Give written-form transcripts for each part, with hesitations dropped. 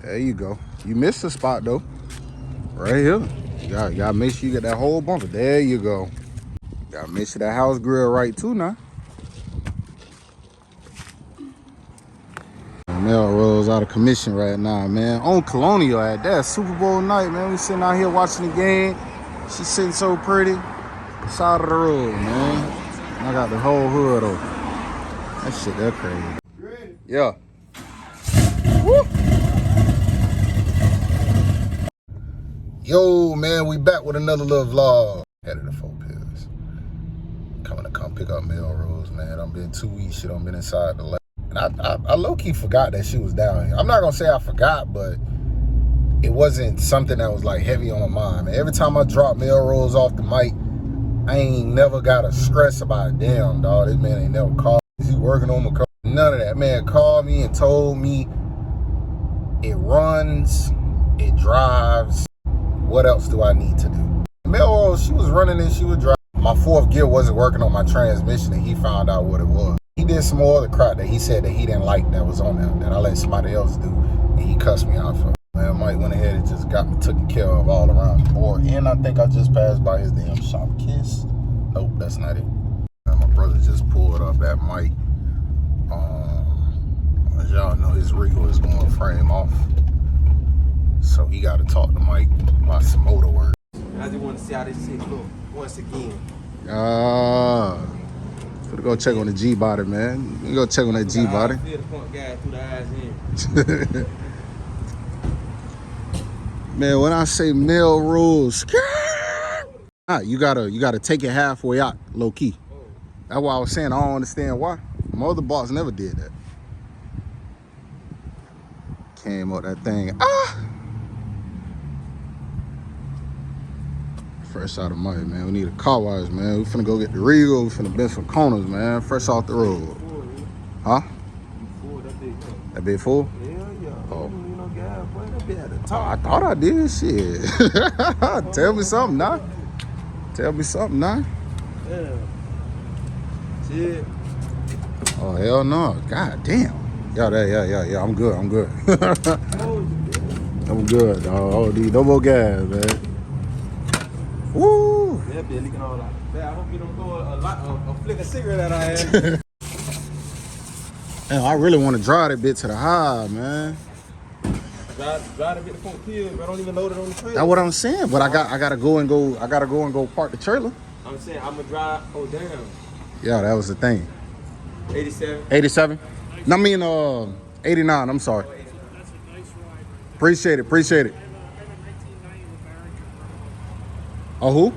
There you go. You missed the spot though. Right here. You gotta make sure you get that whole bumper. There you go. Gotta make sure that house grill right too now. Melrose out of commission right now, man. On Colonial at that Super Bowl night, man. We sitting out here watching the game. She's sitting so pretty. Side of the road, man. I got the whole hood open. That shit, that crazy. Yeah. Woo. Yo, man, we back with another little vlog. Headed to Fort Pierce. Coming to come pick up Melrose, man. I've been 2 weeks. She done been inside the lab. And I low-key forgot that she was down here. I'm not gonna say I forgot, but it wasn't something that was like heavy on my mind, man. Every time I drop Melrose off the mic, I ain't never got a stress about it. Damn, dog, this man ain't never called. Is he working on my car? None of that. Man called me and told me it runs, it drives. What else do I need to do? Melrose, she was running and she was driving. My fourth gear wasn't working on my transmission and he found out what it was. He did some more other crap that he said that he didn't like that was on there that I let somebody else do, and he cussed me out for it. Man, Mike went ahead and just got me taken care of all around the board, and I think I just passed by his damn shop. Kiss? Nope, that's not it. Man, my brother just pulled up that Mike. As y'all know, his Regal is going to frame off, so he got to talk to Mike about some motor work. I just want to see how this shit look once again. Gonna go check on the G body, man. You go check on that G body. Feel the front guy through the eyes in. Man, when I say Melrose, you gotta take it halfway out, low key. That's why I was saying I don't understand why. My other boss never did that. Came up that thing. Fresh out of money, man. We need a car wash, man. We finna go get the Regal. We finna bend some corners, man. Fresh off the road. Huh? That bit full? Yeah, yeah. Oh. You know, guy, boy, that bit at the Oh, top. I thought I did. Shit. Tell me something now. Tell me something now. Yeah. Shit. Oh, hell no. God damn. Yeah. I'm good. I'm good, dog. Oh, these no more gas, man. Woo! That bit leaking all out. Man, I hope you don't go a flick of cigarette that I had. Man, I really want to drive that bit to the high, man. Drive the bit to Fort Pierce, but I don't even load it on the trailer. That's what I'm saying. But I gotta go and go park the trailer. I'm saying I'm gonna drive. Oh damn. Yeah, that was the thing. 87. 87. No, I mean 89. I'm sorry. That's a nice ride. Appreciate it. Oh, who?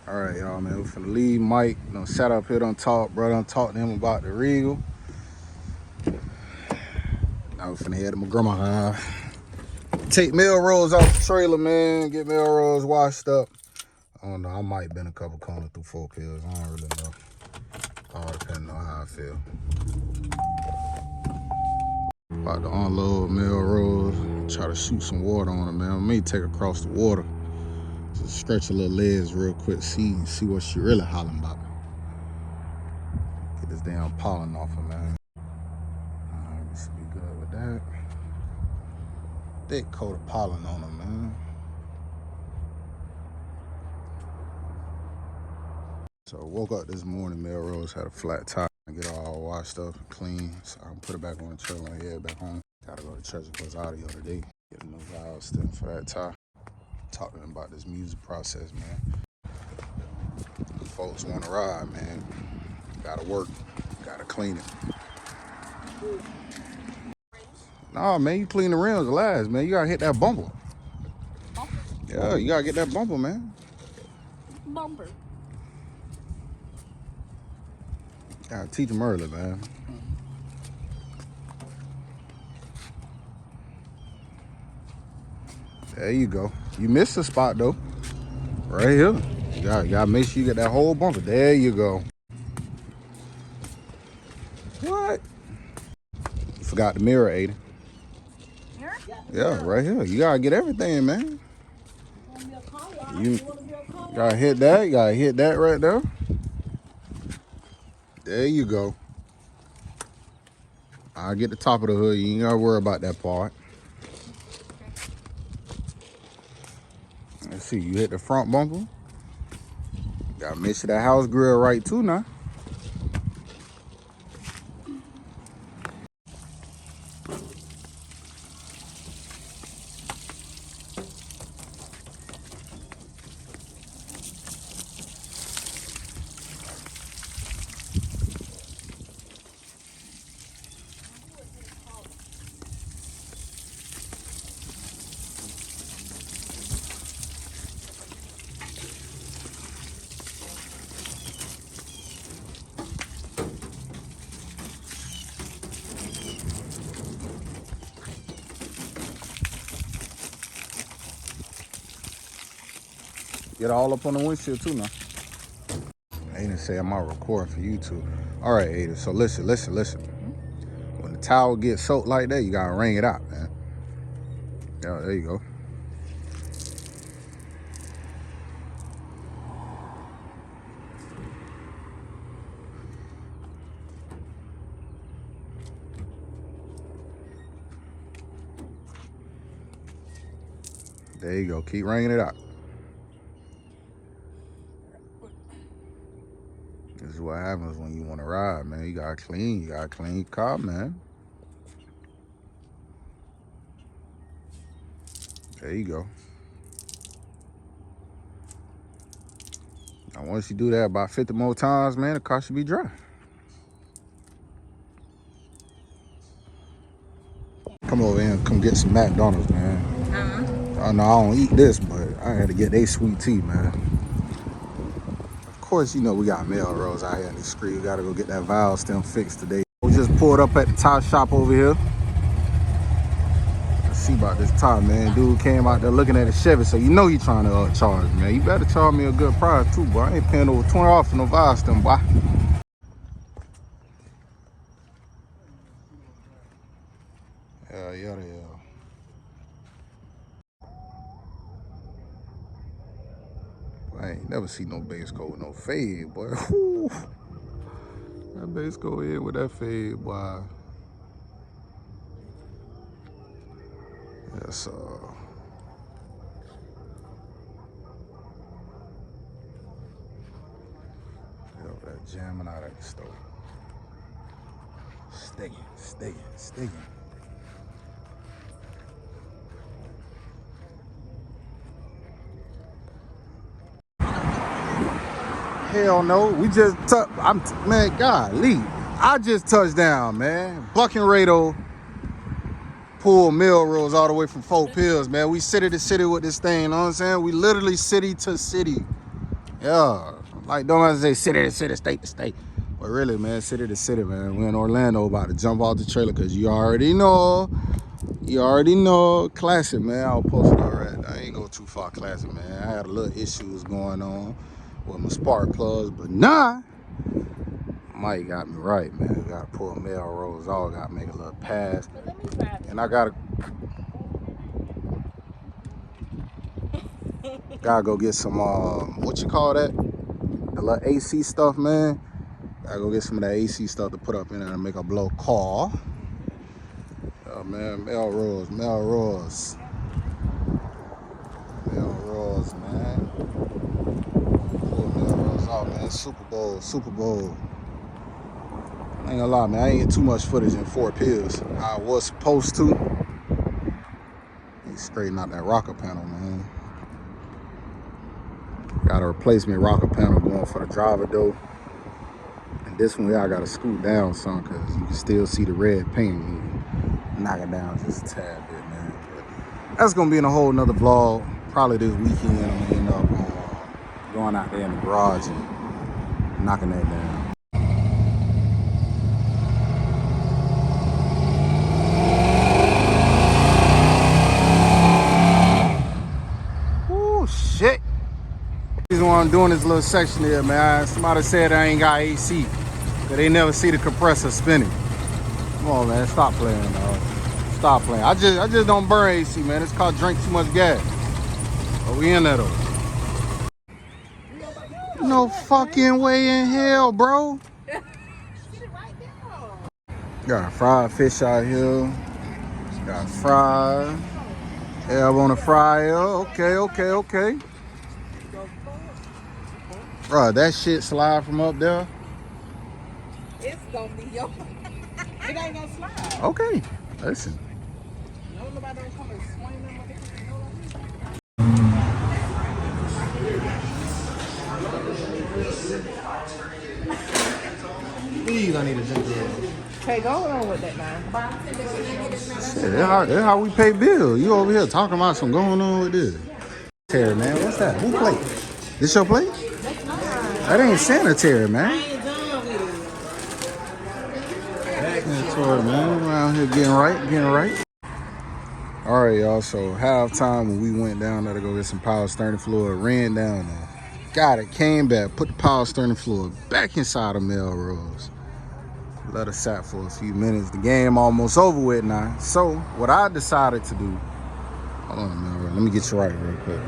All right, y'all, man. We're finna leave Mike. Sat up here, done talk, bro. Done talk to him about the Regal. Now we're finna head to my grandma's house. Take Melrose off the trailer, man. Get Melrose washed up. I don't know. I might bend a couple corners through Fort Pierce. I don't really know. All depending on how I feel. About to unload Melrose. Try to shoot some water on it, man. I may take across the water. Just stretch her little legs real quick. See what she really hollering about. Get this damn pollen off her, man. Alright, we should be good with that. Thick coat of pollen on her, man. So I woke up this morning, Melrose had a flat tire. I get her all washed up and clean, so I can put it back on the trailer and head back home. Gotta go to church because audio today. Get a new valve stem for that tire. Talk to them about this music process, man. Folks want to ride, man. Gotta work, gotta clean it. Nah, man, you clean the rims last, man. You gotta hit that bumper. Yeah, you gotta get that bumper, man. Bumper. Gotta teach them early, man. There you go. You missed the spot though. Right here. You gotta make sure you get that whole bumper. There you go. What? You forgot the mirror, Aiden. Mirror? Yeah, right here. You gotta get everything, man. You gotta hit that. You gotta hit that right there. There you go. I'll get the top of the hood. You ain't gotta worry about that part. Let's see, you hit the front bumper. Gotta make sure that house grill right too now. Get all up on the windshield too now. Aiden say I'm out recording for YouTube. All right, Aiden, so listen. When the towel gets soaked like that, you gotta wring it out, man. Yeah, there you go. There you go, keep wringing it out. This is what happens when you want to ride, man. You gotta clean your car, man. There you go. Now, once you do that about 50 more times, man, the car should be dry. Come over here and come get some McDonald's, man. I know I don't eat this, but I had to get they sweet tea, man. Of course, you know we got Melrose out here in the street. We gotta go get that valve stem fixed today. We just pulled up at the tire shop over here. Let's see about this tire, man. Dude came out there looking at a Chevy, so you know he trying to charge me, man. You better charge me a good price too, boy. I ain't paying over 20 off for no valve stem, boy. Yeah. I ain't never seen no base coat with no fade, boy. Whew. That base coat in with that fade, boy. Yes, that jamming out at the stove. Sticking. Hell no, we just man, golly. I just touched down, man. Buckenrado pulled Melrose all the way from Fort Pills, man. We city to city with this thing, you know what I'm saying? We literally city to city. Yeah, like don't have to say city to city, state to state. But really, man, city to city, man. We're in Orlando about to jump off the trailer because you already know, classic, man. I'll post it already. I ain't go too far classic, man. I had a little issues going on with my spark plugs, but nah. Mike got me right, man. Gotta pull Melrose off, gotta make a little pass. And I gotta go get some, what you call that? The little AC stuff, man. Gotta go get some of that AC stuff to put up in there and make a blow call. Oh, man, Melrose, man. Pull Melrose off, man. Super Bowl. I ain't gonna lie, man. I ain't get too much footage in Fort Pills. I was supposed to. They straighten out that rocker panel, man. Got a replacement rocker panel going for the driver door. And this one here, I gotta scoot down some because you can still see the red paint. Knock it down just a tad bit, man. But that's gonna be in a whole nother vlog. Probably this weekend, I'm gonna end up going out there in the garage and knocking that down. Shit. The reason why I'm doing this little section here, man. Somebody said I ain't got AC. Cause they never see the compressor spinning. Come on, man. Stop playing, dog. Stop playing. I just don't burn AC, man. It's called drink too much gas. But we in there though. No fucking way in hell, bro. Got fried fish out here. Got fried. Elb on the fryer. Okay. Bro, that shit slide from up there. It's gonna be your. It ain't gonna slide. Okay, listen. No, nobody don't come and swing them. Please, I need a ginger ale. Okay, go on with that now. Shit, that's how we pay bills. You over here talking about some going on with this. Terry, man, what's that? Who plate? This your plate? That ain't sanitary, man. That's right, man. Around here getting right. All right, y'all. So halftime when we went down there to go get some power steering fluid, ran down there, got it, came back, put the power steering fluid back inside of Melrose. Let us sat for a few minutes. The game almost over with now. So what I decided to do, hold on a minute, let me get you right real quick.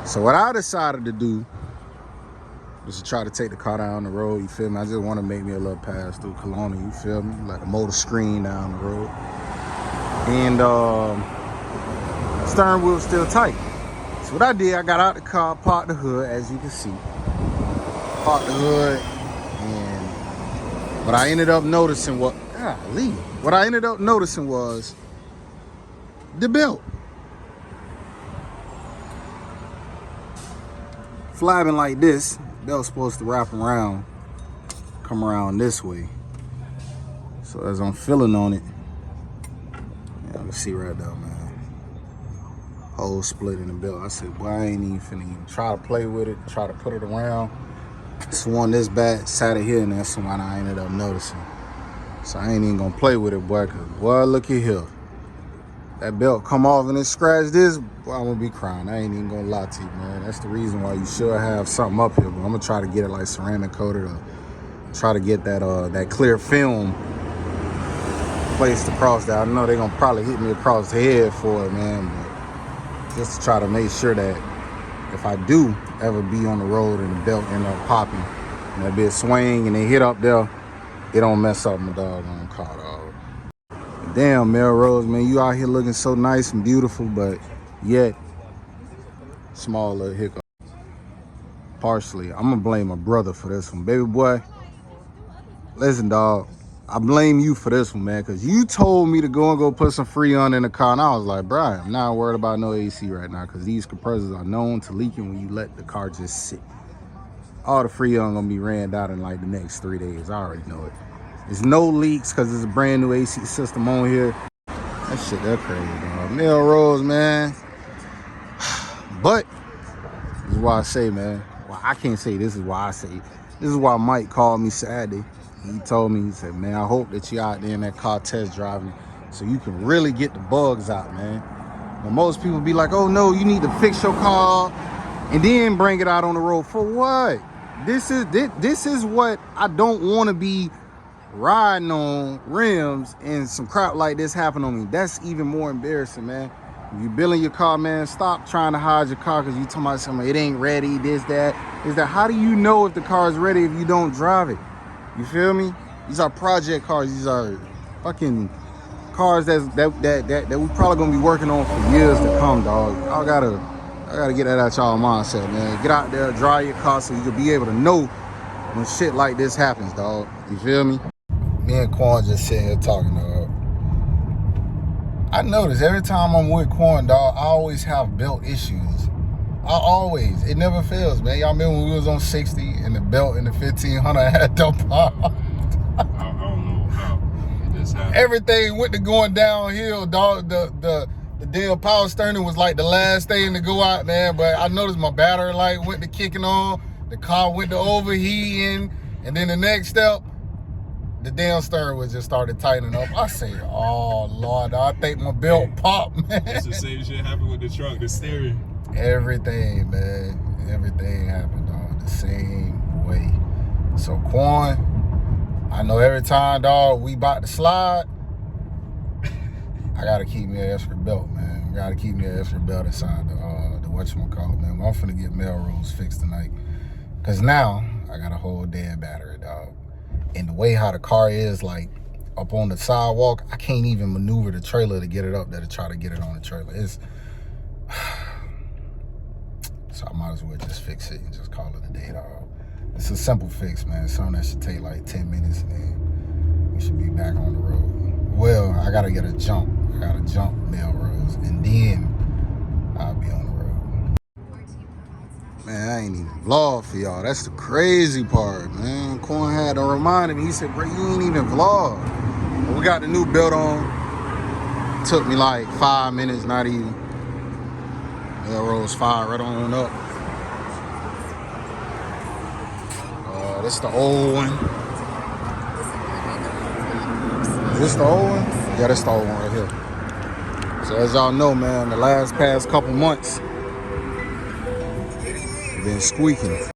So what I decided to do was to try to take the car down the road, you feel me? I just want to make me a little pass through Kelowna, you feel me? Like the motor screen down the road. And steering wheel still tight. So what I did, I got out the car, parked the hood, as you can see. Parked the hood, and what I ended up noticing was the belt. Flabbing like this, belt's supposed to wrap around, come around this way. So as I'm feeling on it, you can see right there, man. Hole split in the belt. I said, boy, I ain't even finna even try to play with it, try to put it around. Swung this back, sat it here, and that's when I ended up noticing. So I ain't even gonna play with it, boy, cause boy, look at here. That belt come off and it scratched this, boy, I'm gonna be crying. I ain't even gonna lie to you, man. That's the reason why you should have something up here, but I'm gonna try to get it like ceramic coated or try to get that clear film placed across there. I know they're gonna probably hit me across the head for it, man, but just to try to make sure that if I do ever be on the road and the belt end up popping and that bit swing and they hit up there, it don't mess up my doggone car, dog. Damn, Melrose, man, you out here looking so nice and beautiful, but yet, small little hiccup. Partially, I'm gonna blame my brother for this one. Baby boy, listen, dog, I blame you for this one, man, because you told me to go put some Freon in the car, and I was like, Brian, I'm not worried about no AC right now, because these compressors are known to leaking when you let the car just sit. All the Freon gonna be ran out in like the next 3 days. I already know it. There's no leaks because there's a brand new AC system on here. That shit, that crazy, dog. Melrose, man. But this is why I say, man. Well, I can't say this is why I say. This is why Mike called me Saturday. He told me, he said, man, I hope that you out there in that car test driving so you can really get the bugs out, man. But most people be like, oh no, you need to fix your car and then bring it out on the road. For what? This is what I don't want to be riding on rims and some crap like this happen on me. That's even more embarrassing, man. If you building your car, man, stop trying to hide your car because you talking about something, it ain't ready, this, that. Is that, how do you know if the car is ready if you don't drive it? You feel me? These are project cars. These are fucking cars that we probably gonna be working on for years to come, dog. I gotta get that out y'all mindset, man. Get out there, drive your car so you can be able to know when shit like this happens, dog. You feel me? Me and Quan just sitting here talking, dog. I notice every time I'm with Quan, dog, I always have belt issues. It never fails, man. Y'all remember when we was on 60 and the belt in the 1500 had to pop? I don't know how this happened. Everything went to going downhill, dog. The damn power steering was like the last thing to go out, man. But I noticed my battery light went to kicking on. The car went to overheating. And then the next step, the damn steering wheel just started tightening up. I say, oh, Lord, I think my belt popped, man. That's the same shit happened with the truck, the steering. Everything, man. Everything happened, dog, the same way. So, Quan, I know every time, dog, we about to slide, I gotta keep me an extra belt, man. I gotta keep me an extra belt inside the whatchamacallit, man. I'm finna get Melrose fixed tonight. Cause now I got a whole dead battery, dog. And the way how the car is, like, up on the sidewalk, I can't even maneuver the trailer to get it up there to try to get it on the trailer. It's so I might as well just fix it and just call it a day, dog. It's a simple fix, man. Something that should take like 10 minutes and then we should be back on the road. Well, I gotta get a jump. I gotta jump Melrose and then I'll be on the road. Man, I ain't even vlog for y'all. That's the crazy part, man. Corn had to remind me. He said, bro, you ain't even vlog. But we got the new belt on. Took me like 5 minutes, not even. Melrose fired right on up. This the old one. Is this the old one? Yeah, that's the old one right here. So as y'all know, man, the past couple months, been squeaking.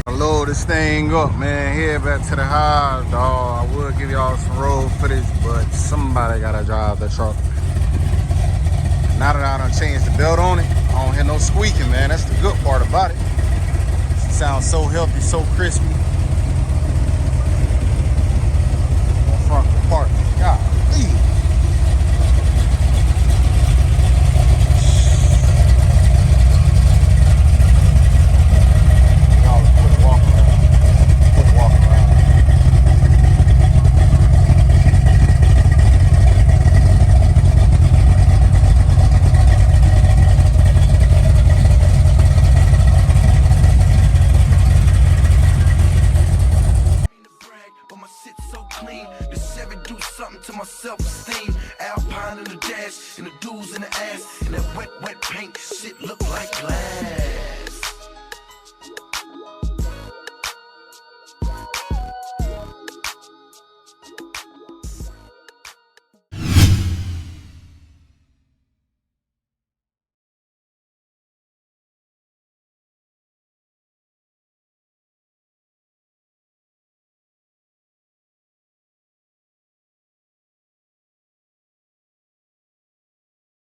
Load this thing up, man. Head back to the house, dog. I would give y'all some road footage, but somebody gotta drive the truck. Now that I done changed the belt on it, I don't hear no squeaking, man. That's the good part about it. It sounds so healthy, so crispy. Front compartment, golly. To my self-esteem, Alpine in the dash, and the dudes in the ass, and that wet paint shit look like glass.